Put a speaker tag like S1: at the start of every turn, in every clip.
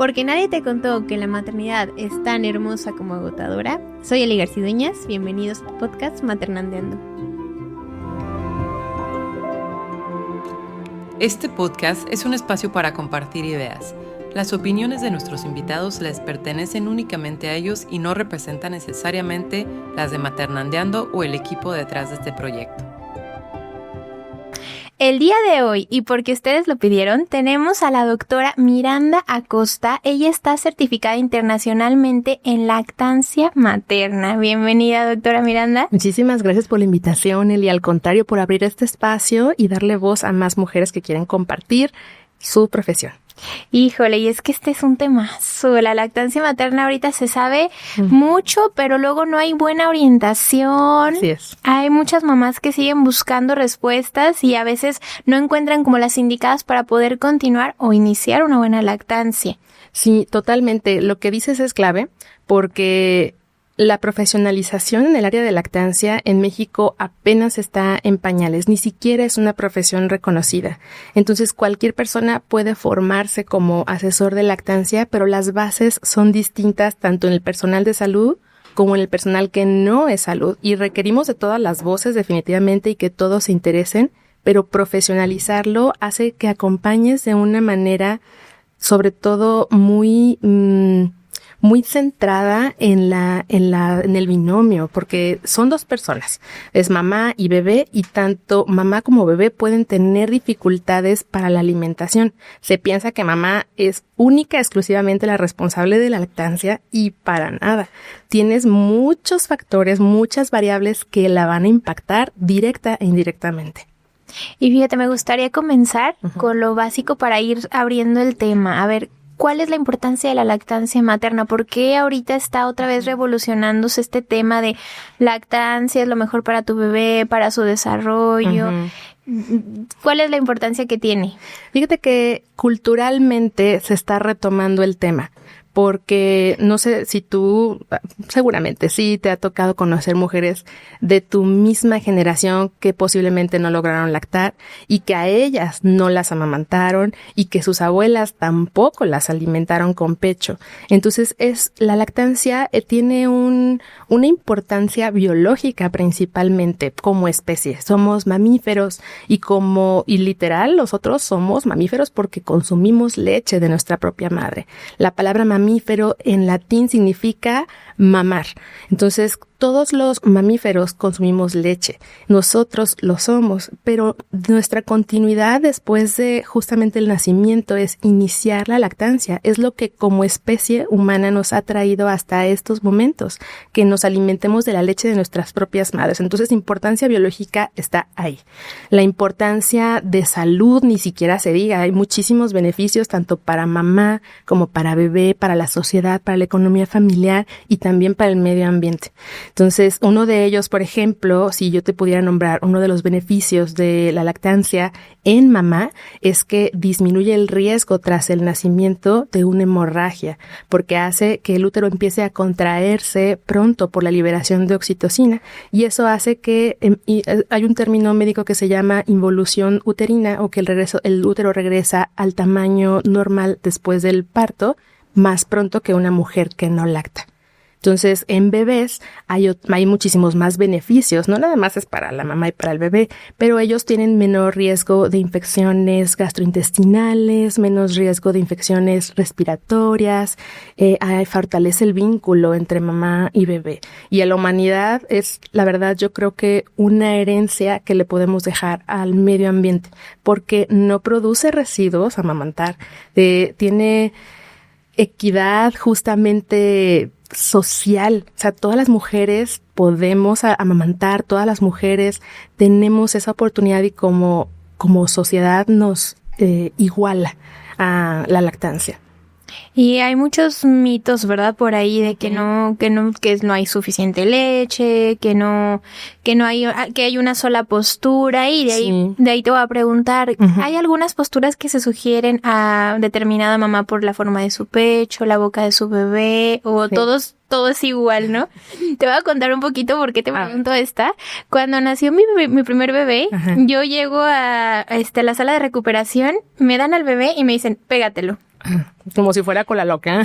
S1: Porque nadie te contó que la maternidad es tan hermosa como agotadora. Soy Eli Garcidueñas, bienvenidos al podcast Maternandeando.
S2: Este podcast es un espacio para compartir ideas. Las opiniones de nuestros invitados les pertenecen únicamente a ellos y no representan necesariamente las de Maternandeando o el equipo detrás de este proyecto.
S1: El día de hoy, y porque ustedes lo pidieron, tenemos a la doctora Miranda Acosta. Ella está certificada internacionalmente en lactancia materna. Bienvenida, doctora Miranda.
S3: Muchísimas gracias por la invitación, Eli. Al contrario, por abrir este espacio y darle voz a más mujeres que quieren compartir su profesión.
S1: Híjole, y es que este es un temazo. La lactancia materna ahorita se sabe mucho, pero luego no hay buena orientación.
S3: Así es.
S1: Hay muchas mamás que siguen buscando respuestas y a veces no encuentran como las indicadas para poder continuar o iniciar una buena lactancia.
S3: Sí, totalmente. Lo que dices es clave porque la profesionalización en el área de lactancia en México apenas está en pañales, ni siquiera es una profesión reconocida. Entonces, cualquier persona puede formarse como asesor de lactancia, pero las bases son distintas tanto en el personal de salud como en el personal que no es salud. Y requerimos de todas las voces definitivamente y que todos se interesen, pero profesionalizarlo hace que acompañes de una manera, sobre todo muy centrada en el binomio, porque son dos personas, es mamá y bebé, y tanto mamá como bebé pueden tener dificultades para la alimentación. Se piensa que mamá es única, exclusivamente la responsable de la lactancia, y para nada. Tienes muchos factores, muchas variables que la van a impactar directa e indirectamente.
S1: Y fíjate, me gustaría comenzar con lo básico para ir abriendo el tema. A ver, ¿cuál es la importancia de la lactancia materna? ¿Por qué ahorita está otra vez revolucionándose este tema de lactancia es lo mejor para tu bebé, para su desarrollo? ¿Cuál es la importancia que tiene?
S3: Fíjate que culturalmente se está retomando el tema. Porque no sé si tú, seguramente sí te ha tocado conocer mujeres de tu misma generación que posiblemente no lograron lactar y que a ellas no las amamantaron y que sus abuelas tampoco las alimentaron con pecho. Entonces la lactancia tiene una importancia biológica principalmente como especie. Somos mamíferos y literal nosotros somos mamíferos porque consumimos leche de nuestra propia madre. La palabra mamífero en latín significa mamar. Entonces, todos los mamíferos consumimos leche. Nosotros lo somos, pero nuestra continuidad después de justamente el nacimiento es iniciar la lactancia. Es lo que como especie humana nos ha traído hasta estos momentos, que nos alimentemos de la leche de nuestras propias madres. Entonces, importancia biológica está ahí. La importancia de salud ni siquiera se diga. Hay muchísimos beneficios tanto para mamá como para bebé, para la sociedad, para la economía familiar y también para el medio ambiente. Entonces, uno de ellos, por ejemplo, si yo te pudiera nombrar uno de los beneficios de la lactancia en mamá, es que disminuye el riesgo tras el nacimiento de una hemorragia, porque hace que el útero empiece a contraerse pronto por la liberación de oxitocina, y eso hace que hay un término médico que se llama involución uterina, o que el útero regresa al tamaño normal después del parto, más pronto que una mujer que no lacta. Entonces, en bebés hay muchísimos más beneficios, no nada más es para la mamá y para el bebé, pero ellos tienen menor riesgo de infecciones gastrointestinales, menos riesgo de infecciones respiratorias, fortalece el vínculo entre mamá y bebé. Y a la humanidad es, la verdad, yo creo que una herencia que le podemos dejar al medio ambiente, porque no produce residuos amamantar, tiene equidad justamente social, o sea, todas las mujeres podemos amamantar, todas las mujeres tenemos esa oportunidad y como sociedad nos iguala a la lactancia.
S1: Y hay muchos mitos, ¿verdad? Por ahí de que no hay suficiente leche, que hay una sola postura, y de ahí te voy a preguntar, ¿hay algunas posturas que se sugieren a determinada mamá por la forma de su pecho, la boca de su bebé, o todo es igual, ¿no? Te voy a contar un poquito por qué te pregunto esta. Cuando nació mi primer bebé, yo llego a la sala de recuperación, me dan al bebé y me dicen, pégatelo.
S3: Como si fuera cola loca.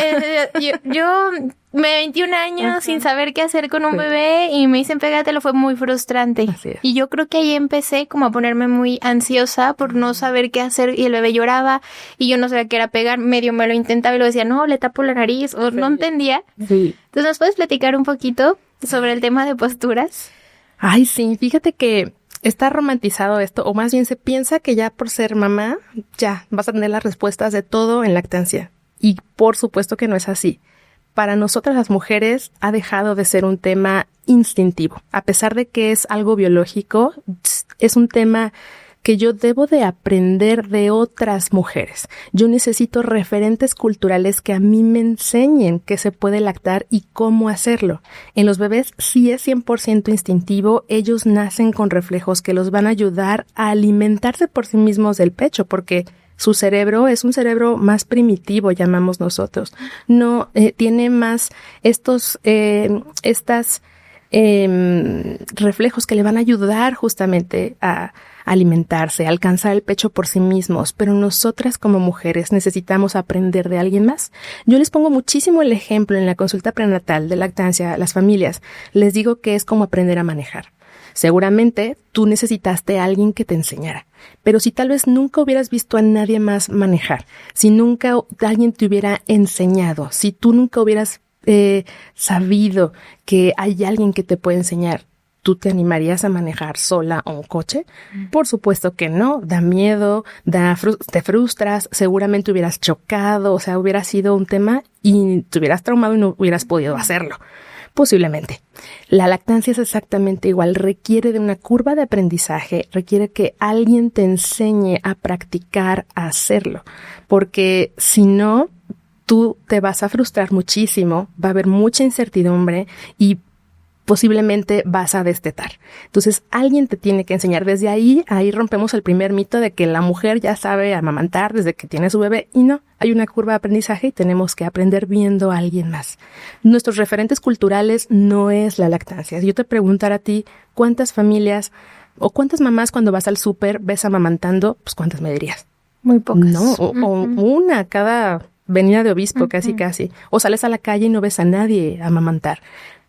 S1: Yo me 21 años sin saber qué hacer con un bebé y me dicen pégatelo, fue muy frustrante. Y yo creo que ahí empecé como a ponerme muy ansiosa por no saber qué hacer y el bebé lloraba y yo no sabía qué era pegar, medio me lo intentaba y lo decía, no, le tapo la nariz o no entendía. Sí. Entonces, ¿nos puedes platicar un poquito sobre el tema de posturas?
S3: Ay, sí, fíjate que está romantizado esto, o más bien se piensa que ya por ser mamá, ya vas a tener las respuestas de todo en lactancia. Y por supuesto que no es así. Para nosotras las mujeres ha dejado de ser un tema instintivo. A pesar de que es algo biológico, es un tema que yo debo de aprender de otras mujeres. Yo necesito referentes culturales que a mí me enseñen qué se puede lactar y cómo hacerlo. En los bebés sí es 100% instintivo, ellos nacen con reflejos que los van a ayudar a alimentarse por sí mismos del pecho, porque su cerebro es un cerebro más primitivo, llamamos nosotros. No, tiene más reflejos que le van a ayudar justamente a alimentarse, a alcanzar el pecho por sí mismos, pero nosotras como mujeres necesitamos aprender de alguien más. Yo les pongo muchísimo el ejemplo en la consulta prenatal de lactancia a las familias. Les digo que es como aprender a manejar. Seguramente tú necesitaste a alguien que te enseñara, pero si tal vez nunca hubieras visto a nadie más manejar, si nunca alguien te hubiera enseñado, si tú nunca hubieras sabido que hay alguien que te puede enseñar, ¿tú te animarías a manejar sola un coche? Por supuesto que no, da miedo, te frustras, seguramente hubieras chocado, o sea, hubiera sido un tema y te hubieras traumado y no hubieras podido hacerlo. Posiblemente. La lactancia es exactamente igual, requiere de una curva de aprendizaje, requiere que alguien te enseñe a practicar, a hacerlo, porque si no, tú te vas a frustrar muchísimo, va a haber mucha incertidumbre y posiblemente vas a destetar. Entonces, alguien te tiene que enseñar. Desde ahí rompemos el primer mito de que la mujer ya sabe amamantar desde que tiene su bebé. Y no, hay una curva de aprendizaje y tenemos que aprender viendo a alguien más. Nuestros referentes culturales no es la lactancia. Si yo te preguntara a ti, ¿cuántas familias o cuántas mamás cuando vas al súper ves amamantando? Pues, ¿cuántas me dirías?
S1: Muy pocas.
S3: No, o una cada venida de obispo, casi. O sales a la calle y no ves a nadie amamantar.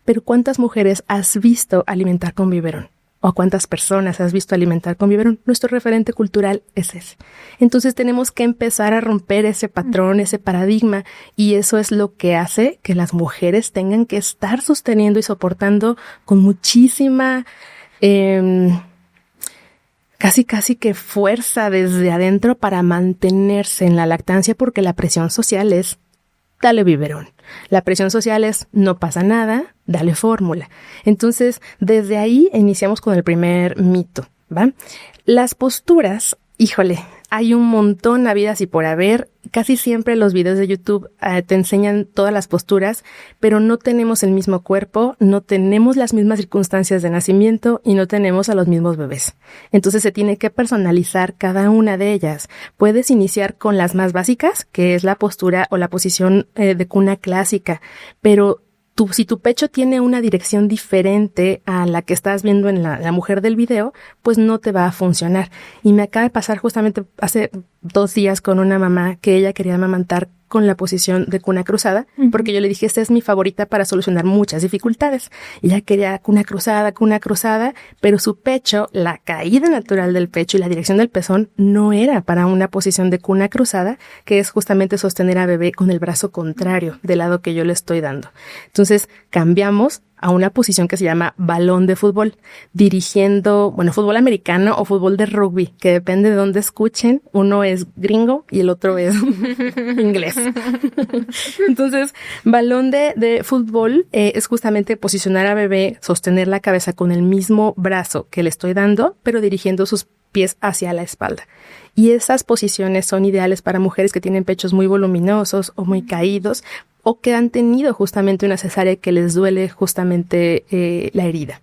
S3: Pero ¿cuántas mujeres has visto alimentar con biberón? ¿O cuántas personas has visto alimentar con biberón? Nuestro referente cultural es ese. Entonces tenemos que empezar a romper ese patrón, ese paradigma, y eso es lo que hace que las mujeres tengan que estar sosteniendo y soportando con muchísima, casi que fuerza desde adentro para mantenerse en la lactancia, porque la presión social es dale biberón. La presión social es no pasa nada, dale fórmula. Entonces, desde ahí iniciamos con el primer mito, ¿va? Las posturas, híjole, hay un montón habidas y por haber. Casi siempre los videos de YouTube te enseñan todas las posturas, pero no tenemos el mismo cuerpo, no tenemos las mismas circunstancias de nacimiento y no tenemos a los mismos bebés. Entonces se tiene que personalizar cada una de ellas. Puedes iniciar con las más básicas, que es la postura o la posición de cuna clásica, pero si tu pecho tiene una dirección diferente a la que estás viendo en la mujer del video, pues no te va a funcionar. Y me acaba de pasar justamente hace 2 días con una mamá que ella quería amamantar con la posición de cuna cruzada, porque yo le dije, esta es mi favorita para solucionar muchas dificultades. Ella quería cuna cruzada, pero su pecho, la caída natural del pecho y la dirección del pezón no era para una posición de cuna cruzada, que es justamente sostener a bebé con el brazo contrario del lado que yo le estoy dando. Entonces, cambiamos a una posición que se llama balón de fútbol, dirigiendo, fútbol americano o fútbol de rugby, que depende de dónde escuchen, uno es gringo y el otro es inglés. Entonces, balón de fútbol es justamente posicionar a bebé, sostener la cabeza con el mismo brazo que le estoy dando, pero dirigiendo sus pies hacia la espalda. Y esas posiciones son ideales para mujeres que tienen pechos muy voluminosos o muy caídos, o que han tenido justamente una cesárea que les duele justamente la herida.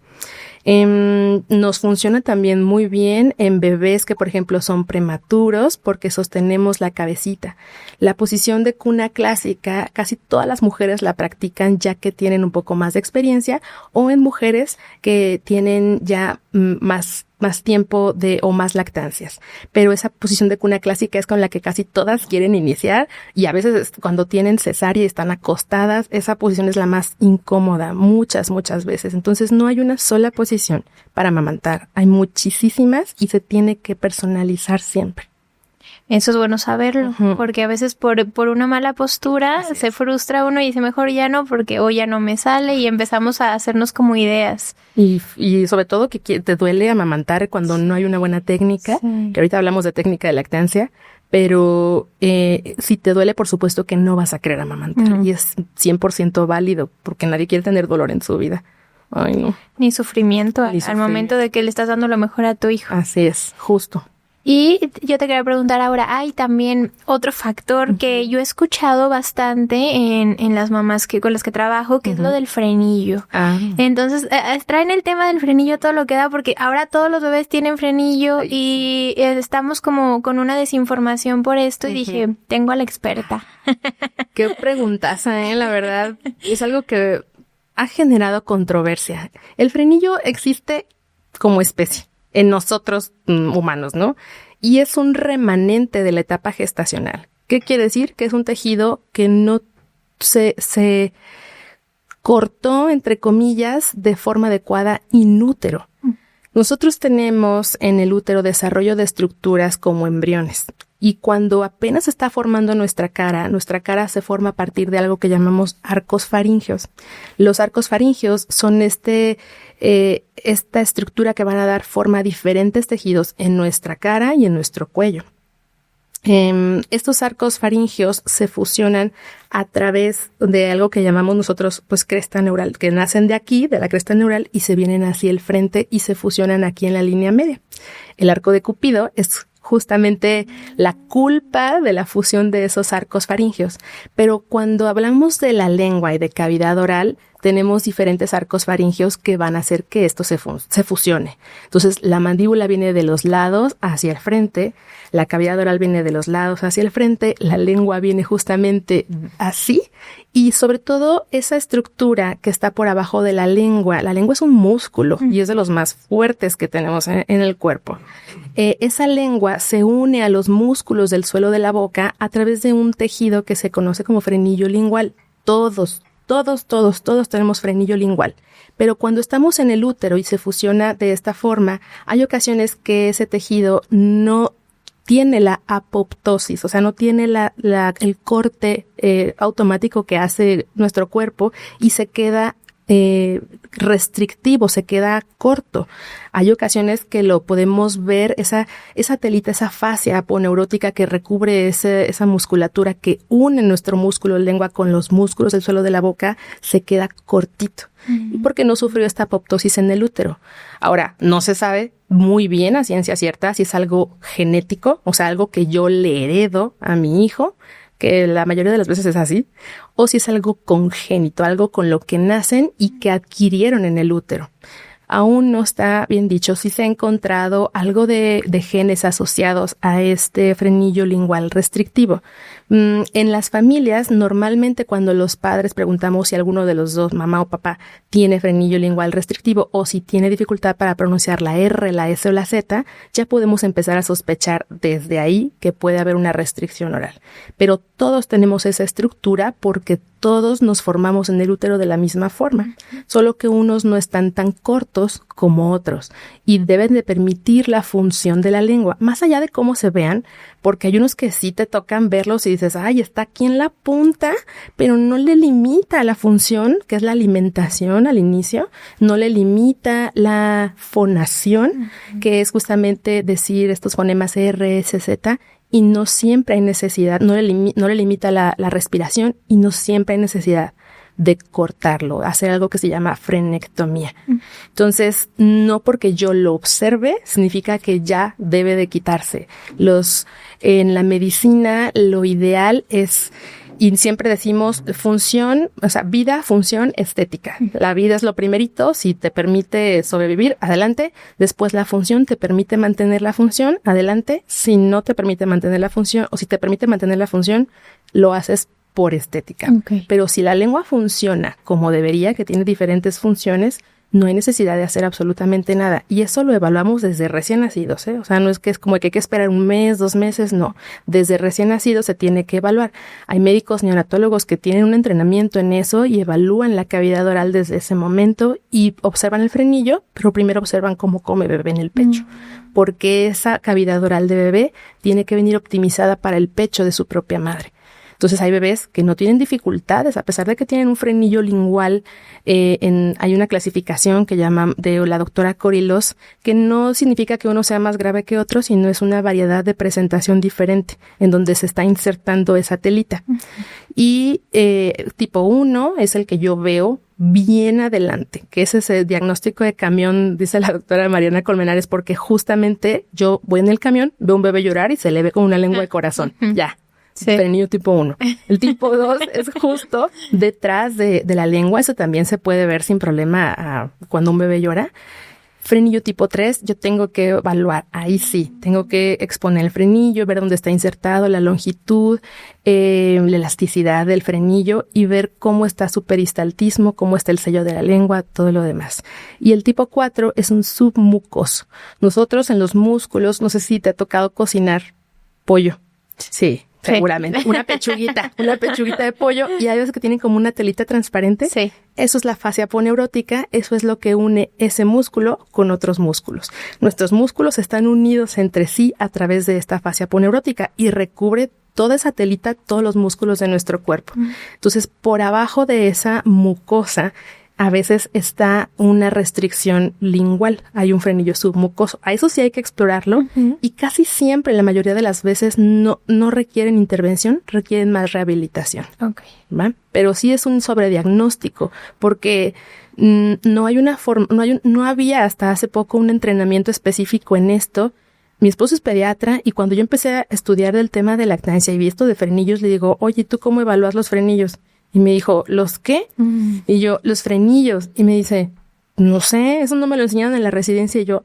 S3: Nos funciona también muy bien en bebés que, por ejemplo, son prematuros porque sostenemos la cabecita. La posición de cuna clásica, casi todas las mujeres la practican ya que tienen un poco más de experiencia, o en mujeres que tienen ya más tiempo o más lactancias. Pero esa posición de cuna clásica es con la que casi todas quieren iniciar, y a veces cuando tienen cesárea y están acostadas, esa posición es la más incómoda, muchas veces. Entonces no hay una sola posición para amamantar, hay muchísimas y se tiene que personalizar siempre.
S1: Eso es bueno saberlo, porque a veces por una mala postura se frustra uno y dice mejor ya no, porque hoy ya no me sale, y empezamos a hacernos como ideas.
S3: Y sobre todo que te duele amamantar cuando no hay una buena técnica, que ahorita hablamos de técnica de lactancia, pero si te duele, por supuesto que no vas a querer amamantar, y es 100% válido, porque nadie quiere tener dolor en su vida. Ay, no.
S1: Ni sufrimiento al momento de que le estás dando lo mejor a tu hijo.
S3: Así es, justo.
S1: Y yo te quería preguntar ahora, hay también otro factor que yo he escuchado bastante en las mamás con las que trabajo, que es lo del frenillo. Entonces, traen el tema del frenillo todo lo que da, porque ahora todos los bebés tienen frenillo y estamos como con una desinformación por esto, y dije, tengo a la experta.
S3: Qué preguntaza, la verdad. Es algo que ha generado controversia. El frenillo existe como especie en nosotros humanos, ¿no? Y es un remanente de la etapa gestacional. ¿Qué quiere decir? Que es un tejido que no se cortó, entre comillas, de forma adecuada in útero. Nosotros tenemos en el útero desarrollo de estructuras como embriones. Y cuando apenas está formando nuestra cara se forma a partir de algo que llamamos arcos faríngeos. Los arcos faríngeos son esta estructura que van a dar forma a diferentes tejidos en nuestra cara y en nuestro cuello. Estos arcos faríngeos se fusionan a través de algo que llamamos nosotros, pues, cresta neural, que nacen de aquí, de la cresta neural, y se vienen hacia el frente y se fusionan aquí en la línea media. El arco de Cupido es justamente la culpa de la fusión de esos arcos faríngeos. Pero cuando hablamos de la lengua y de cavidad oral, tenemos diferentes arcos faríngeos que van a hacer que esto se fusione. Entonces, la mandíbula viene de los lados hacia el frente, la cavidad oral viene de los lados hacia el frente, la lengua viene justamente así, y sobre todo esa estructura que está por abajo de la lengua es un músculo y es de los más fuertes que tenemos en el cuerpo. Esa lengua se une a los músculos del suelo de la boca a través de un tejido que se conoce como frenillo lingual. Todos tenemos frenillo lingual. Pero cuando estamos en el útero y se fusiona de esta forma, hay ocasiones que ese tejido no tiene la apoptosis, o sea, no tiene el corte automático que hace nuestro cuerpo, y se queda restrictivo, se queda corto. Hay ocasiones que lo podemos ver, esa telita, esa fascia aponeurótica que recubre esa musculatura que une nuestro músculo de lengua con los músculos del suelo de la boca, se queda cortito. ¿Y por qué no sufrió esta apoptosis en el útero? Ahora, no se sabe muy bien a ciencia cierta si es algo genético, o sea, algo que yo le heredo a mi hijo, que la mayoría de las veces es así, o si es algo congénito, algo con lo que nacen y que adquirieron en el útero. Aún no está bien dicho si se ha encontrado algo de genes asociados a este frenillo lingual restrictivo. En las familias, normalmente cuando los padres preguntamos si alguno de los dos, mamá o papá, tiene frenillo lingual restrictivo o si tiene dificultad para pronunciar la R, la S o la Z, ya podemos empezar a sospechar desde ahí que puede haber una restricción oral. Pero todos tenemos esa estructura porque todos nos formamos en el útero de la misma forma, solo que unos no están tan cortos como otros y deben de permitir la función de la lengua, más allá de cómo se vean, porque hay unos que sí te tocan verlos y dices, ay, está aquí en la punta, pero no le limita la función, que es la alimentación al inicio, no le limita la fonación, que es justamente decir estos fonemas R, S, Z, y no siempre hay necesidad, no le limita la respiración y no siempre hay necesidad de cortarlo, hacer algo que se llama frenectomía. Entonces, no porque yo lo observe significa que ya debe de quitarse. En la medicina, lo ideal es, y siempre decimos función, o sea, vida, función, estética. La vida es lo primerito, si te permite sobrevivir, adelante. Después la función te permite mantener la función, adelante. Si no te permite mantener la función, o si te permite mantener la función, lo haces por estética. Okay. Pero si la lengua funciona como debería, que tiene diferentes funciones, no hay necesidad de hacer absolutamente nada. Y eso lo evaluamos desde recién nacidos, ¿eh? O sea, no es que es como que hay que esperar 1 mes, 2 meses, no. Desde recién nacidos se tiene que evaluar. Hay médicos neonatólogos que tienen un entrenamiento en eso y evalúan la cavidad oral desde ese momento y observan el frenillo, pero primero observan cómo come bebé en el pecho. Porque esa cavidad oral de bebé tiene que venir optimizada para el pecho de su propia madre. Entonces hay bebés que no tienen dificultades, a pesar de que tienen un frenillo lingual. Hay una clasificación que llama de la doctora Corilos, que no significa que uno sea más grave que otro, sino es una variedad de presentación diferente, en donde se está insertando esa telita. Uh-huh. Y tipo 1 es el que yo veo bien adelante, que es ese diagnóstico de camión, dice la doctora Mariana Colmenares, porque justamente yo voy en el camión, veo un bebé llorar y se le ve con una lengua de corazón. Uh-huh. Ya. Sí. Frenillo tipo 1. El tipo 2 es justo detrás de la lengua. Eso también se puede ver sin problema cuando un bebé llora. Frenillo tipo 3, yo tengo que evaluar. Ahí sí, tengo que exponer el frenillo, ver dónde está insertado, la longitud, la elasticidad del frenillo y ver cómo está su peristaltismo, cómo está el sello de la lengua, todo lo demás. Y el tipo 4 es un submucoso. Nosotros en los músculos, no sé si te ha tocado cocinar pollo. Sí. Seguramente. Una pechuguita de pollo, y hay veces que tienen como una telita transparente. Sí. Eso es la fascia aponeurótica, eso es lo que une ese músculo con otros músculos. Nuestros músculos están unidos entre sí a través de esta fascia aponeurótica y recubre toda esa telita, todos los músculos de nuestro cuerpo. Entonces, por abajo de esa mucosa, a veces está una restricción lingual, hay un frenillo submucoso. A eso sí hay que explorarlo. Uh-huh. Y casi siempre, la mayoría de las veces, no requieren intervención, requieren más rehabilitación. Okay. ¿Va? Pero sí es un sobrediagnóstico, porque no hay una forma, no había hasta hace poco un entrenamiento específico en esto. Mi esposo es pediatra y cuando yo empecé a estudiar del tema de lactancia y vi esto de frenillos, le digo, oye, ¿tú cómo evalúas los frenillos? Y me dijo, ¿los qué? Y yo, los frenillos. Y me dice, no sé, eso no me lo enseñaron en la residencia. Y yo,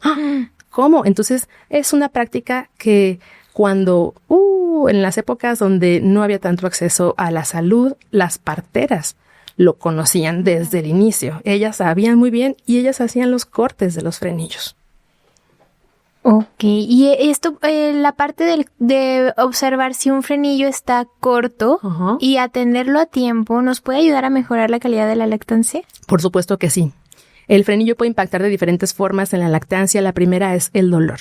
S3: ¿cómo? Entonces, es una práctica que cuando, en las épocas donde no había tanto acceso a la salud, las parteras lo conocían desde el inicio. Ellas sabían muy bien y ellas hacían los cortes de los frenillos.
S1: Ok, y esto, la parte de observar si un frenillo está corto uh-huh. y atenderlo a tiempo, ¿nos puede ayudar a mejorar la calidad de la lactancia?
S3: Por supuesto que sí. El frenillo puede impactar de diferentes formas en la lactancia. La primera es el dolor.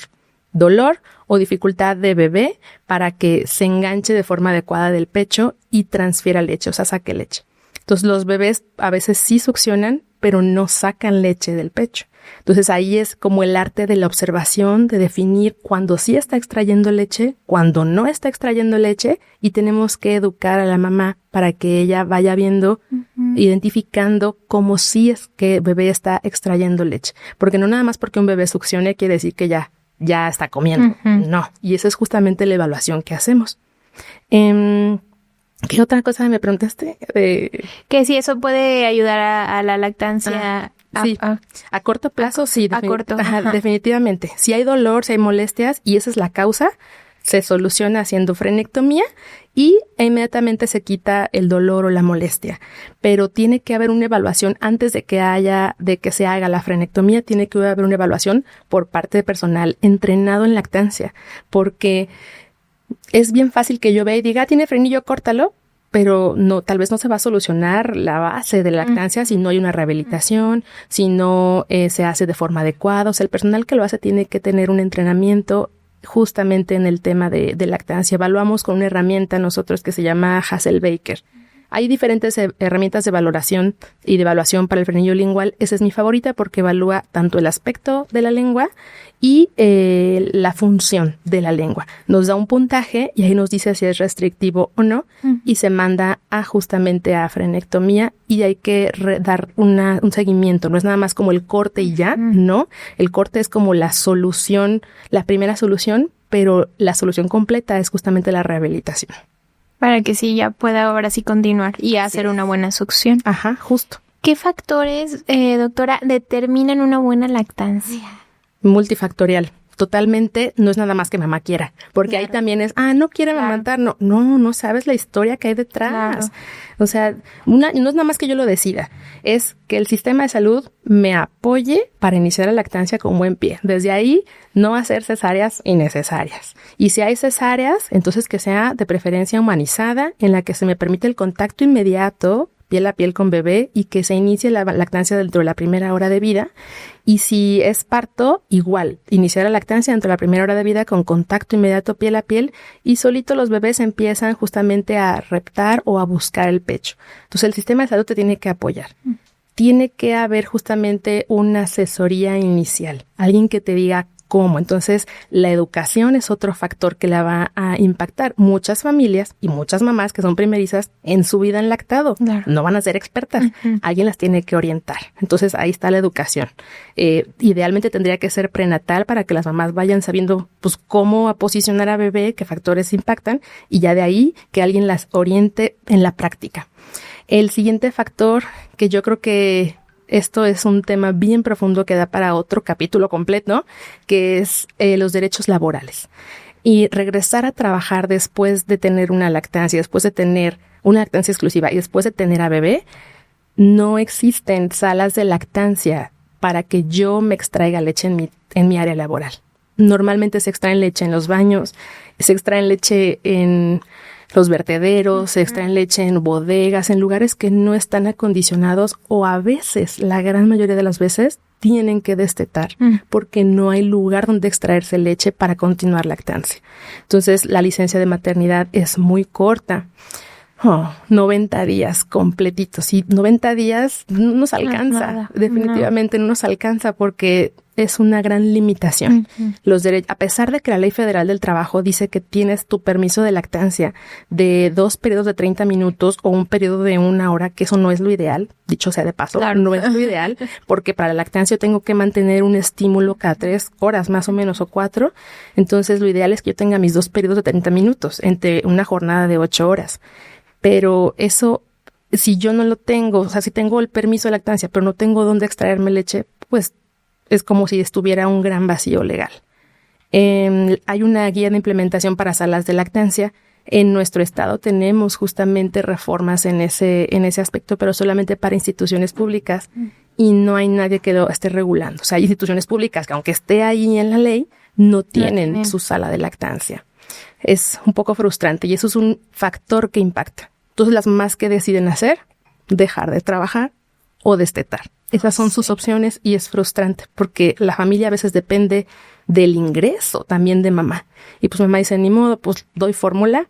S3: Dolor o dificultad de bebé para que se enganche de forma adecuada del pecho y transfiera leche, o sea, saque leche. Entonces, los bebés a veces sí succionan, pero no sacan leche del pecho. Entonces ahí es como el arte de la observación, de definir cuándo sí está extrayendo leche, cuándo no está extrayendo leche, y tenemos que educar a la mamá para que ella vaya viendo, uh-huh. identificando cómo sí es que el bebé está extrayendo leche. Porque no nada más porque un bebé succione quiere decir que ya está comiendo. Uh-huh. No, y esa es justamente la evaluación que hacemos. ¿Qué otra cosa me preguntaste?
S1: Que si eso puede ayudar a la lactancia.
S3: Sí, a corto plazo sí. Definitivamente. Si hay dolor, si hay molestias y esa es la causa, se soluciona haciendo frenectomía y inmediatamente se quita el dolor o la molestia. Pero tiene que haber una evaluación antes de que se haga la frenectomía, tiene que haber una evaluación por parte de personal entrenado en lactancia, porque es bien fácil que yo vea y diga, tiene frenillo, córtalo. Pero no, tal vez no se va a solucionar la base de la lactancia si no hay una rehabilitación, si no se hace de forma adecuada. O sea, el personal que lo hace tiene que tener un entrenamiento justamente en el tema de lactancia. Evaluamos con una herramienta nosotros que se llama Hasselbacher. Hay diferentes herramientas de valoración y de evaluación para el frenillo lingual. Esa es mi favorita porque evalúa tanto el aspecto de la lengua y la función de la lengua. Nos da un puntaje y ahí nos dice si es restrictivo o no y se manda justamente a frenectomía y hay que dar un seguimiento. No es nada más como el corte y ya, no. El corte es como la solución, la primera solución, pero la solución completa es justamente la rehabilitación.
S1: Para que sí ya pueda ahora sí continuar y hacer una buena succión.
S3: Ajá, justo.
S1: ¿Qué factores, doctora, determinan una buena lactancia?
S3: Multifactorial. totalmente, no es nada más que mamá quiera, porque ahí también es, no quiere amamantar, no sabes la historia que hay detrás. O sea, no es nada más que yo lo decida, es que el sistema de salud me apoye para iniciar la lactancia con buen pie. Desde ahí, no hacer cesáreas innecesarias. Y si hay cesáreas, entonces que sea de preferencia humanizada, en la que se me permite el contacto inmediato, piel a piel con bebé, y que se inicie la lactancia dentro de la primera hora de vida. Y si es parto, igual, iniciar la lactancia dentro de la primera hora de vida con contacto inmediato piel a piel, y solito los bebés empiezan justamente a reptar o a buscar el pecho. Entonces el sistema de salud te tiene que apoyar. Tiene que haber justamente una asesoría inicial, alguien que te diga cómo. Entonces, la educación es otro factor que la va a impactar. Muchas familias y muchas mamás que son primerizas en su vida han lactado. Claro. No van a ser expertas. Alguien las tiene que orientar. Entonces, ahí está la educación. Idealmente tendría que ser prenatal para que las mamás vayan sabiendo pues cómo posicionar a bebé, qué factores impactan, y ya de ahí que alguien las oriente en la práctica. El siguiente factor, que yo creo que esto es un tema bien profundo que da para otro capítulo completo, que es los derechos laborales. Y regresar a trabajar después de tener una lactancia, después de tener una lactancia exclusiva y después de tener a bebé, no existen salas de lactancia para que yo me extraiga leche en mi área laboral. Normalmente se extraen leche en los baños, se extraen leche en los vertederos, se extraen leche en bodegas, en lugares que no están acondicionados, o a veces, la gran mayoría de las veces, tienen que destetar porque no hay lugar donde extraerse leche para continuar lactancia. Entonces, la licencia de maternidad es muy corta. 90 días completitos. Y 90 días no nos alcanza. Definitivamente no nos alcanza porque es una gran limitación. Los derechos, a pesar de que la Ley Federal del Trabajo dice que tienes tu permiso de lactancia de 2 periodos de 30 minutos o un periodo de 1 hora, que eso no es lo ideal, dicho sea de paso, no es lo ideal, porque para la lactancia yo tengo que mantener un estímulo cada 3 horas más o menos o 4. Entonces lo ideal es que yo tenga mis 2 periodos de 30 minutos entre una jornada de 8 horas. Pero eso, si yo no lo tengo, o sea, si tengo el permiso de lactancia, pero no tengo dónde extraerme leche, pues es como si estuviera un gran vacío legal. Hay una guía de implementación para salas de lactancia. En nuestro estado tenemos justamente reformas en ese aspecto, pero solamente para instituciones públicas, y no hay nadie que lo esté regulando. O sea, hay instituciones públicas que, aunque esté ahí en la ley, no tienen su sala de lactancia. Es un poco frustrante y eso es un factor que impacta. Entonces, las mamás que deciden hacer, dejar de trabajar o destetar. Esas son sus opciones y es frustrante porque la familia a veces depende del ingreso también de mamá. Y pues mamá dice, ni modo, pues doy fórmula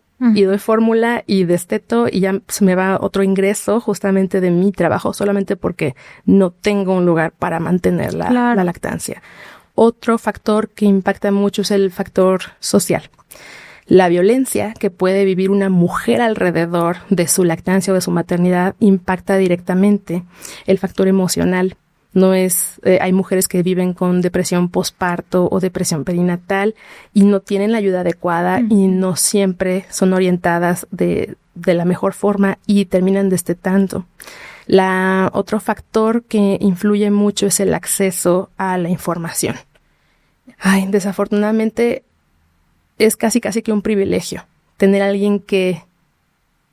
S3: y desteto y ya se me va otro ingreso justamente de mi trabajo solamente porque no tengo un lugar para mantener la lactancia. Otro factor que impacta mucho es el factor social. La violencia que puede vivir una mujer alrededor de su lactancia o de su maternidad impacta directamente el factor emocional. Hay mujeres que viven con depresión posparto o depresión perinatal y no tienen la ayuda adecuada y no siempre son orientadas de la mejor forma y terminan destetando. Otro factor que influye mucho es el acceso a la información. Desafortunadamente es casi que un privilegio tener a alguien que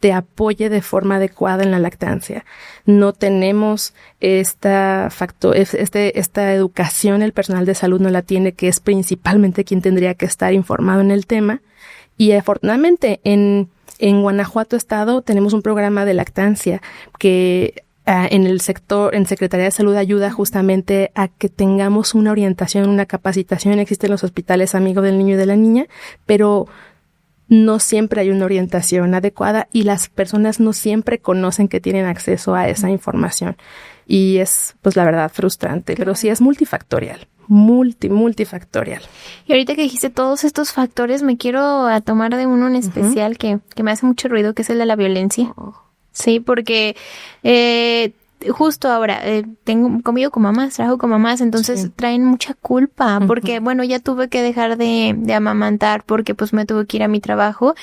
S3: te apoye de forma adecuada en la lactancia. No tenemos esta educación, el personal de salud no la tiene, que es principalmente quien tendría que estar informado en el tema. Y afortunadamente en Guanajuato Estado tenemos un programa de lactancia que en Secretaría de Salud ayuda justamente a que tengamos una orientación, una capacitación. Existen los hospitales amigos del niño y de la niña, pero no siempre hay una orientación adecuada y las personas no siempre conocen que tienen acceso a esa información. Y es, pues la verdad, frustrante, pero sí es multifactorial. Multifactorial.
S1: Y ahorita que dijiste todos estos factores, me quiero tomar de uno en especial que me hace mucho ruido, que es el de la violencia. Sí, porque justo ahora, conmigo con mamás, trabajo con mamás, entonces traen mucha culpa, porque bueno, ya tuve que dejar de amamantar porque pues me tuve que ir a mi trabajo,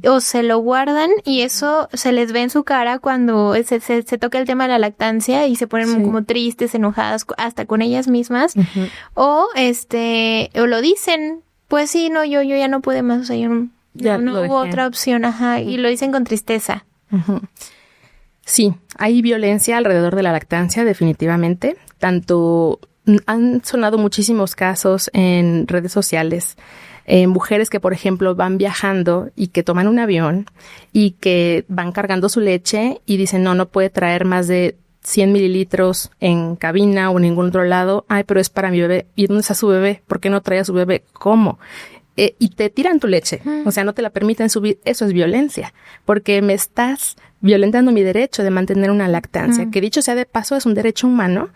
S1: o se lo guardan y eso se les ve en su cara cuando se toca el tema de la lactancia y se ponen como tristes, enojadas, hasta con ellas mismas, o lo dicen, pues sí, no, yo ya no pude más, o sea, yo no hubo otra opción, y lo dicen con tristeza.
S3: Sí, hay violencia alrededor de la lactancia, definitivamente. Tanto han sonado muchísimos casos en redes sociales, mujeres que, por ejemplo, van viajando y que toman un avión y que van cargando su leche y dicen, no puede traer más de 100 mililitros en cabina o en ningún otro lado. Ay, pero es para mi bebé. ¿Y dónde está su bebé? ¿Por qué no trae a su bebé? ¿Cómo? Y te tiran tu leche, o sea, no te la permiten subir. Eso es violencia, porque me estás violentando mi derecho de mantener una lactancia, que dicho sea de paso es un derecho humano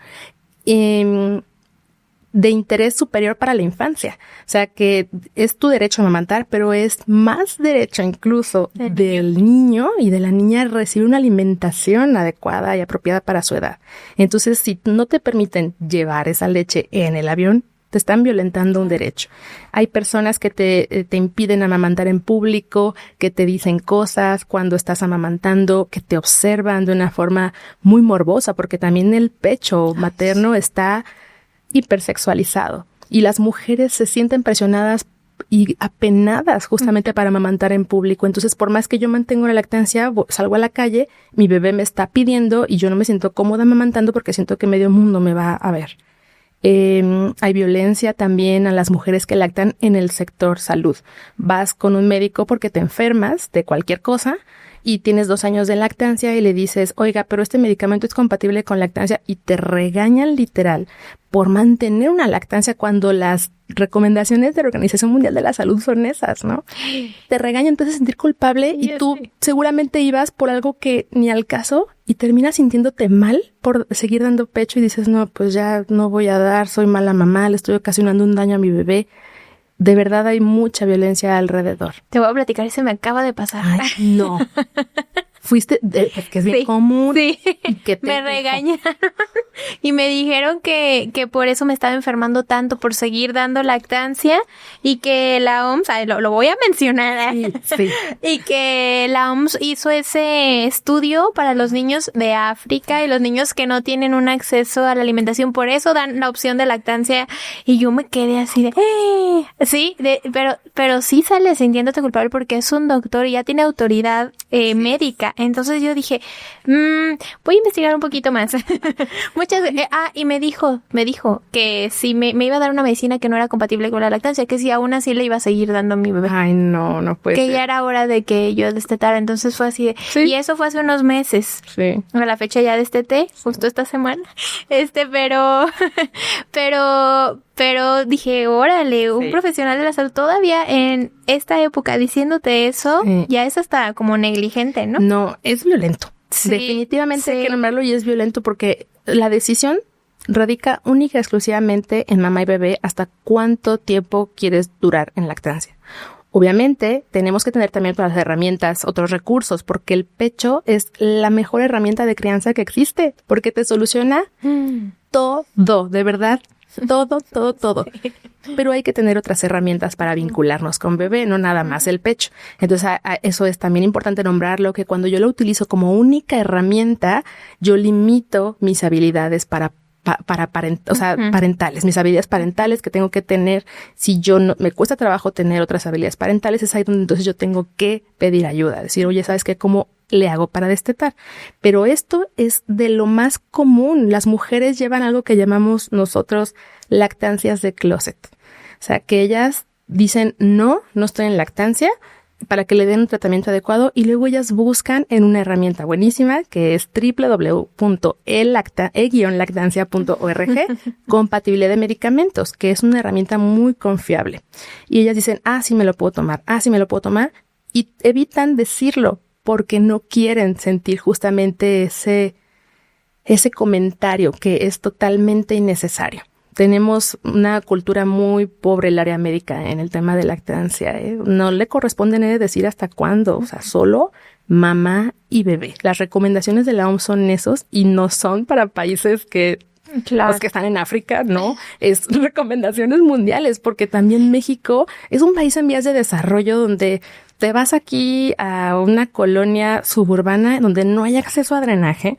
S3: de interés superior para la infancia. O sea, que es tu derecho a amamantar, pero es más derecho incluso del niño y de la niña recibir una alimentación adecuada y apropiada para su edad. Entonces, si no te permiten llevar esa leche en el avión, te están violentando un derecho. Hay personas que te impiden amamantar en público, que te dicen cosas cuando estás amamantando, que te observan de una forma muy morbosa, porque también el pecho materno está hipersexualizado. Y las mujeres se sienten presionadas y apenadas justamente para amamantar en público. Entonces, por más que yo mantengo la lactancia, salgo a la calle, mi bebé me está pidiendo y yo no me siento cómoda amamantando porque siento que medio mundo me va a ver. Hay violencia también a las mujeres que lactan en el sector salud. Vas con un médico porque te enfermas de cualquier cosa y tienes 2 años de lactancia y le dices, oiga, pero este medicamento es compatible con lactancia, y te regañan literal por mantener una lactancia cuando las recomendaciones de la Organización Mundial de la Salud son esas, ¿no? Te regañan, te hace sentir culpable y tú seguramente ibas por algo que ni al caso y terminas sintiéndote mal por seguir dando pecho y dices, no, pues ya no voy a dar, soy mala mamá, le estoy ocasionando un daño a mi bebé. De verdad hay mucha violencia alrededor.
S1: Te voy a platicar y se me acaba de pasar.
S3: Ay, no. Fuiste, es que es bien común.
S1: Sí, me regañaron y me dijeron que por eso me estaba enfermando tanto, por seguir dando lactancia, y que la OMS, lo voy a mencionar,
S3: sí.
S1: Y que la OMS hizo ese estudio para los niños de África y los niños que no tienen un acceso a la alimentación, por eso dan la opción de lactancia, y yo me quedé así de, sí, pero sí sale sintiéndote culpable porque es un doctor y ya tiene autoridad médica. Entonces yo dije, voy a investigar un poquito más. Y me dijo que si me iba a dar una medicina que no era compatible con la lactancia, que si aún así le iba a seguir dando a mi bebé.
S3: Ay, no puede ser.
S1: Que ya era hora de que yo destetara. Entonces fue así de, y eso fue hace unos meses.
S3: Sí.
S1: A la fecha ya desteté, justo esta semana. Pero dije, órale, un profesional de la salud todavía en esta época diciéndote eso, ya es hasta como negligente, ¿no?
S3: No, es violento.
S1: Sí,
S3: definitivamente hay que nombrarlo, y es violento porque la decisión radica única y exclusivamente en mamá y bebé hasta cuánto tiempo quieres durar en lactancia. Obviamente, tenemos que tener también otras herramientas, otros recursos, porque el pecho es la mejor herramienta de crianza que existe, porque te soluciona todo, de verdad. Todo. Pero hay que tener otras herramientas para vincularnos con bebé, no nada más el pecho. Entonces, eso es también importante nombrarlo, que cuando yo lo utilizo como única herramienta, yo limito mis habilidades parentales, mis habilidades parentales que tengo que tener. Si yo no, me cuesta trabajo tener otras habilidades parentales, es ahí donde entonces yo tengo que pedir ayuda, decir, oye, ¿sabes qué? ¿Cómo le hago para destetar? Pero esto es de lo más común. Las mujeres llevan algo que llamamos nosotros lactancias de closet. O sea, que ellas dicen, no estoy en lactancia, para que le den un tratamiento adecuado, y luego ellas buscan en una herramienta buenísima que es www.e-lactancia.org compatibilidad de medicamentos, que es una herramienta muy confiable. Y ellas dicen, sí me lo puedo tomar, y evitan decirlo porque no quieren sentir justamente ese comentario que es totalmente innecesario. Tenemos una cultura muy pobre en el área médica en el tema de lactancia, No le corresponde a nadie decir hasta cuándo, o sea, solo mamá y bebé. Las recomendaciones de la OMS son esos y no son para países que
S1: Claro.
S3: los que están en África, no, es recomendaciones mundiales, porque también México es un país en vías de desarrollo donde te vas aquí a una colonia suburbana donde no hay acceso a drenaje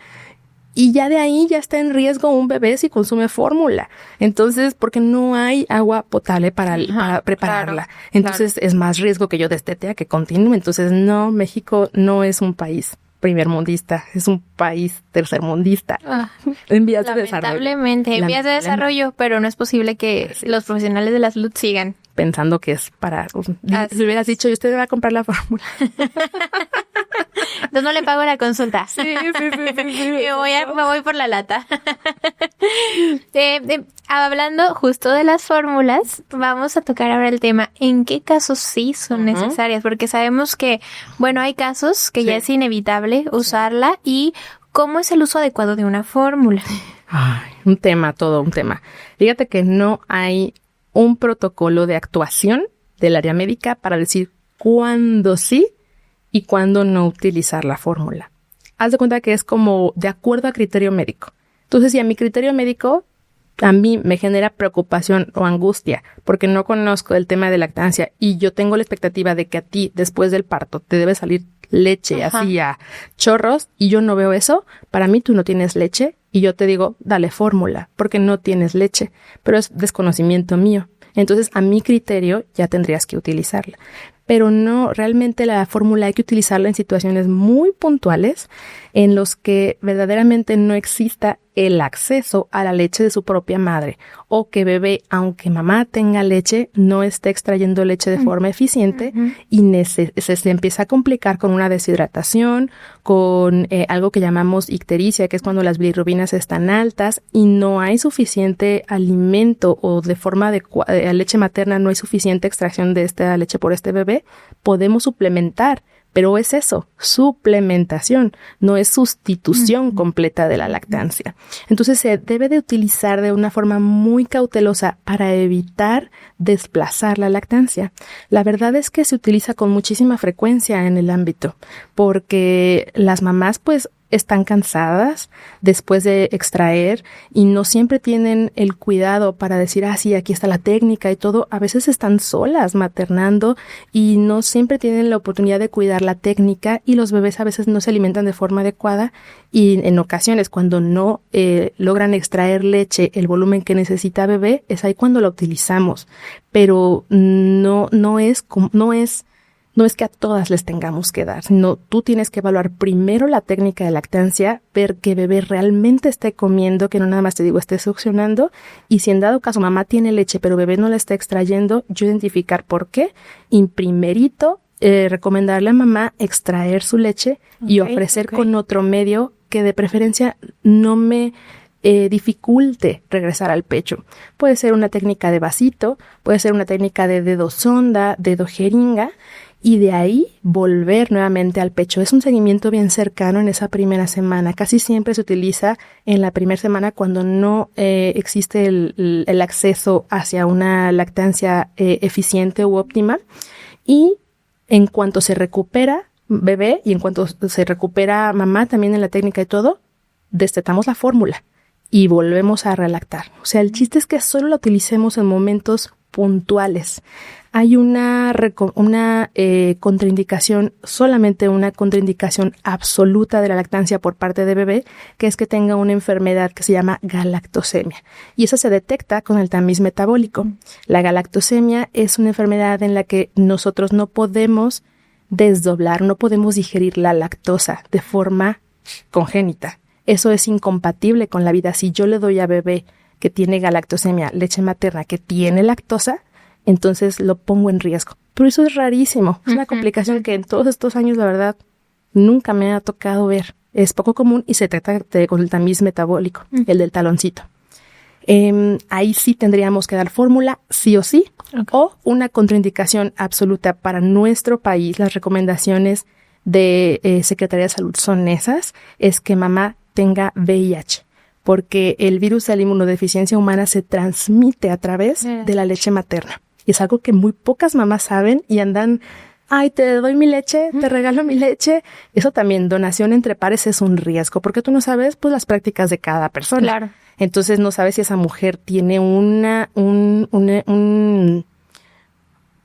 S3: y ya de ahí ya está en riesgo un bebé si consume fórmula. Entonces, porque no hay agua potable para prepararla.
S1: Claro,
S3: Entonces es más riesgo que yo destete a que continúe. Entonces, no, México no es un país primermundista, es un país tercermundista en vías de desarrollo.
S1: Lamentablemente, en vías de desarrollo, pero no es posible que los profesionales de la salud sigan
S3: pensando que es para... Si hubieras dicho, y usted va a comprar la fórmula.
S1: Entonces no le pago la consulta.
S3: Sí.
S1: Me voy por la lata. Hablando justo de las fórmulas, vamos a tocar ahora el tema, ¿en qué casos sí son necesarias? Porque sabemos que, bueno, hay casos que ya es inevitable usarla y ¿cómo es el uso adecuado de una fórmula?
S3: Ay, todo un tema. Fíjate que no hay un protocolo de actuación del área médica para decir cuándo sí y cuándo no utilizar la fórmula. Haz de cuenta que es como de acuerdo a criterio médico. Entonces, si a mi criterio médico a mí me genera preocupación o angustia porque no conozco el tema de lactancia y yo tengo la expectativa de que a ti después del parto te debe salir leche así a chorros y yo no veo eso, para mí tú no tienes leche y yo te digo, dale fórmula porque no tienes leche, pero es desconocimiento mío. Entonces, a mi criterio ya tendrías que utilizarla. Pero no, realmente la fórmula hay que utilizarla en situaciones muy puntuales en los que verdaderamente no exista el acceso a la leche de su propia madre o que bebé, aunque mamá tenga leche, no esté extrayendo leche de forma eficiente y se empieza a complicar con una deshidratación, con algo que llamamos ictericia, que es cuando las bilirrubinas están altas y no hay suficiente alimento o de forma adecuada, leche materna no hay suficiente extracción de esta leche por este bebé, podemos suplementar. Pero es eso, suplementación, no es sustitución completa de la lactancia. Entonces se debe de utilizar de una forma muy cautelosa para evitar desplazar la lactancia. La verdad es que se utiliza con muchísima frecuencia en el ámbito, porque las mamás pues están cansadas después de extraer y no siempre tienen el cuidado para decir, sí, aquí está la técnica y todo. A veces están solas maternando y no siempre tienen la oportunidad de cuidar la técnica y los bebés a veces no se alimentan de forma adecuada y en ocasiones cuando no logran extraer leche el volumen que necesita bebé, es ahí cuando la utilizamos. Pero no es que a todas les tengamos que dar, sino tú tienes que evaluar primero la técnica de lactancia, ver que bebé realmente esté comiendo, que no nada más te digo esté succionando, y si en dado caso mamá tiene leche pero bebé no la está extrayendo, yo identificar por qué, y primerito recomendarle a mamá extraer su leche y ofrecer con otro medio que de preferencia no me dificulte regresar al pecho. Puede ser una técnica de vasito, puede ser una técnica de dedo sonda, dedo jeringa, y de ahí volver nuevamente al pecho. Es un seguimiento bien cercano en esa primera semana. Casi siempre se utiliza en la primera semana cuando no existe el acceso hacia una lactancia eficiente u óptima. Y en cuanto se recupera bebé y en cuanto se recupera mamá también en la técnica y todo, destetamos la fórmula y volvemos a relactar. O sea, el chiste es que solo la utilicemos en momentos puntuales. Hay una contraindicación, solamente una contraindicación absoluta de la lactancia por parte de bebé, que es que tenga una enfermedad que se llama galactosemia. Y eso se detecta con el tamiz metabólico. La galactosemia es una enfermedad en la que nosotros no podemos desdoblar, no podemos digerir la lactosa de forma congénita. Eso es incompatible con la vida. Si yo le doy a bebé que tiene galactosemia, leche materna que tiene lactosa, entonces lo pongo en riesgo. Pero eso es rarísimo. Es una complicación que en todos estos años, la verdad, nunca me ha tocado ver. Es poco común y se trata con el tamiz metabólico, el del taloncito. Ahí sí tendríamos que dar fórmula, sí o sí, o una contraindicación absoluta para nuestro país. Las recomendaciones de Secretaría de Salud son esas, es que mamá tenga VIH. Porque el virus de la inmunodeficiencia humana se transmite a través de la leche materna. Y es algo que muy pocas mamás saben y andan ay, te doy mi leche, te regalo mi leche. Eso también, donación entre pares es un riesgo, porque tú no sabes, pues, las prácticas de cada persona.
S1: Claro.
S3: Entonces no sabes si esa mujer tiene una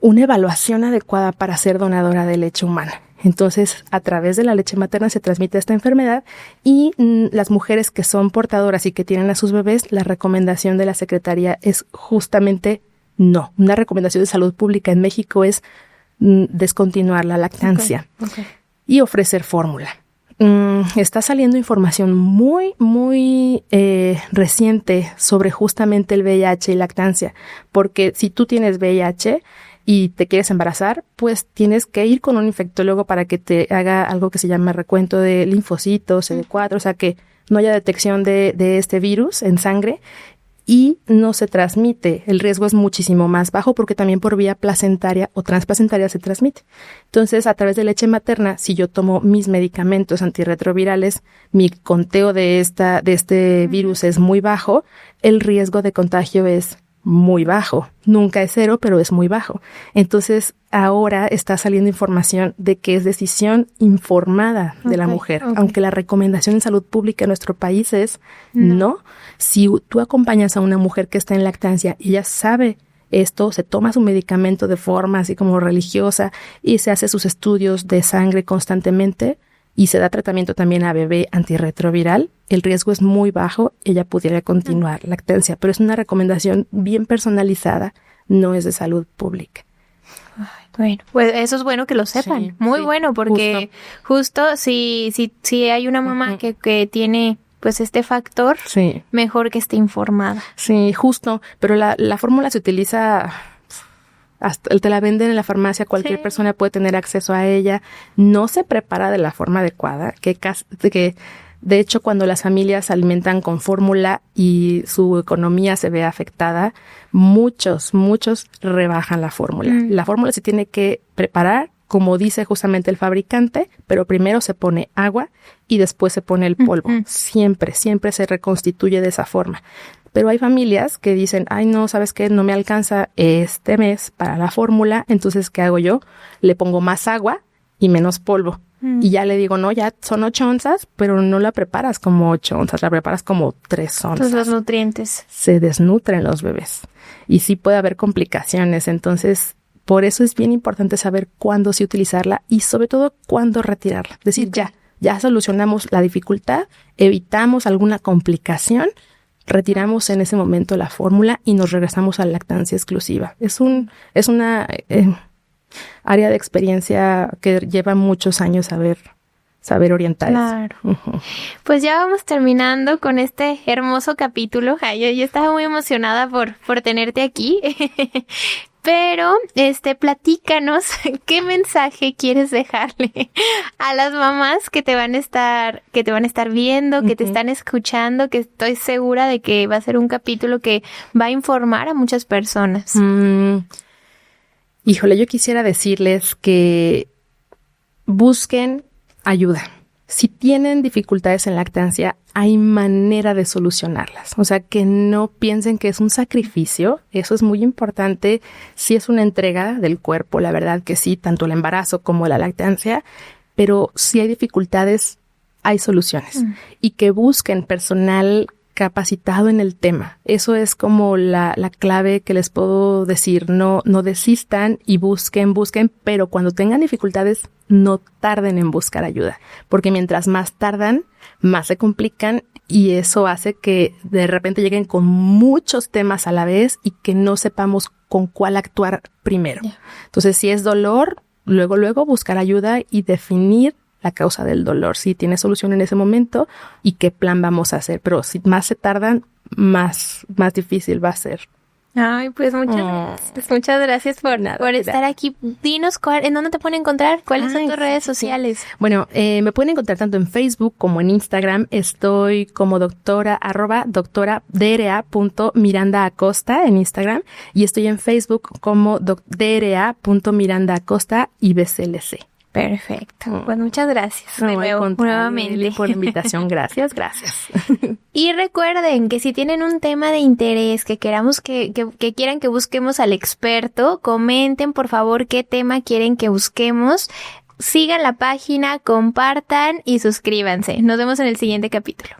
S3: evaluación adecuada para ser donadora de leche humana. Entonces, a través de la leche materna se transmite esta enfermedad y las mujeres que son portadoras y que tienen a sus bebés, la recomendación de la Secretaría es justamente no. Una recomendación de salud pública en México es descontinuar la lactancia y ofrecer fórmula. Está saliendo información muy reciente sobre justamente el VIH y lactancia, porque si tú tienes VIH y te quieres embarazar, pues tienes que ir con un infectólogo para que te haga algo que se llama recuento de linfocitos, CD4, o sea que no haya detección de este virus en sangre y no se transmite. El riesgo es muchísimo más bajo porque también por vía placentaria o transplacentaria se transmite. Entonces, a través de leche materna, si yo tomo mis medicamentos antirretrovirales, mi conteo de este virus es muy bajo, el riesgo de contagio es muy bajo. Nunca es cero, pero es muy bajo. Entonces, ahora está saliendo información de que es decisión informada de la mujer. Aunque la recomendación en salud pública en nuestro país es no. Si tú acompañas a una mujer que está en lactancia y ella sabe esto, se toma su medicamento de forma así como religiosa y se hace sus estudios de sangre constantemente y se da tratamiento también a bebé antirretroviral, el riesgo es muy bajo, ella pudiera continuar lactancia, pero es una recomendación bien personalizada, no es de salud pública.
S1: Ay, bueno, pues eso es bueno que lo sepan, sí, muy bueno, porque justo si hay una mamá que tiene pues este factor, mejor que esté informada.
S3: Sí, justo, pero la fórmula se utiliza, hasta te la venden en la farmacia, cualquier persona puede tener acceso a ella, no se prepara de la forma adecuada, que de hecho cuando las familias se alimentan con fórmula y su economía se ve afectada, muchos rebajan la fórmula. La fórmula se tiene que preparar como dice justamente el fabricante, pero primero se pone agua y después se pone el polvo. Siempre se reconstituye de esa forma. Pero hay familias que dicen, ay no, ¿sabes qué? No me alcanza este mes para la fórmula, entonces ¿qué hago yo? Le pongo más agua y menos polvo. Y ya le digo, no, ya son 8 onzas, pero no la preparas como 8 onzas, la preparas como 3 onzas.
S1: Pues los nutrientes.
S3: Se desnutren los bebés. Y sí puede haber complicaciones, entonces por eso es bien importante saber cuándo sí utilizarla y sobre todo cuándo retirarla. Es decir, ya solucionamos la dificultad, evitamos alguna complicación, retiramos en ese momento la fórmula y nos regresamos a la lactancia exclusiva. Es una área de experiencia que lleva muchos años saber orientar.
S1: Claro. Pues ya vamos terminando con este hermoso capítulo. Yo estaba muy emocionada por tenerte aquí. Pero, platícanos qué mensaje quieres dejarle a las mamás que te van a estar viendo, que te están escuchando, que estoy segura de que va a ser un capítulo que va a informar a muchas personas.
S3: Híjole, yo quisiera decirles que busquen ayuda. Si tienen dificultades en lactancia, hay manera de solucionarlas. O sea, que no piensen que es un sacrificio. Eso es muy importante. Sí es una entrega del cuerpo, la verdad que sí, tanto el embarazo como la lactancia. Pero si hay dificultades, hay soluciones. Y que busquen personal capacitado en el tema. Eso es como la clave que les puedo decir. No desistan y busquen, pero cuando tengan dificultades, no tarden en buscar ayuda, porque mientras más tardan, más se complican y eso hace que de repente lleguen con muchos temas a la vez y que no sepamos con cuál actuar primero. Entonces, si es dolor, luego buscar ayuda y definir la causa del dolor, si tiene solución en ese momento y qué plan vamos a hacer. Pero si más se tardan, más difícil va a ser.
S1: Ay, pues muchas gracias por estar aquí. Dinos en dónde te pueden encontrar, cuáles son tus redes sociales.
S3: Bueno, me pueden encontrar tanto en Facebook como en Instagram. Estoy como doctora DRA.mirandaacosta en Instagram y estoy en Facebook como DRA.mirandaacosta y BCLC.
S1: Perfecto. Pues muchas gracias. De nuevo, nuevamente.
S3: Por la invitación. Gracias.
S1: Y recuerden que si tienen un tema de interés, que queramos que quieran que busquemos al experto, comenten por favor qué tema quieren que busquemos. Sigan la página, compartan y suscríbanse. Nos vemos en el siguiente capítulo.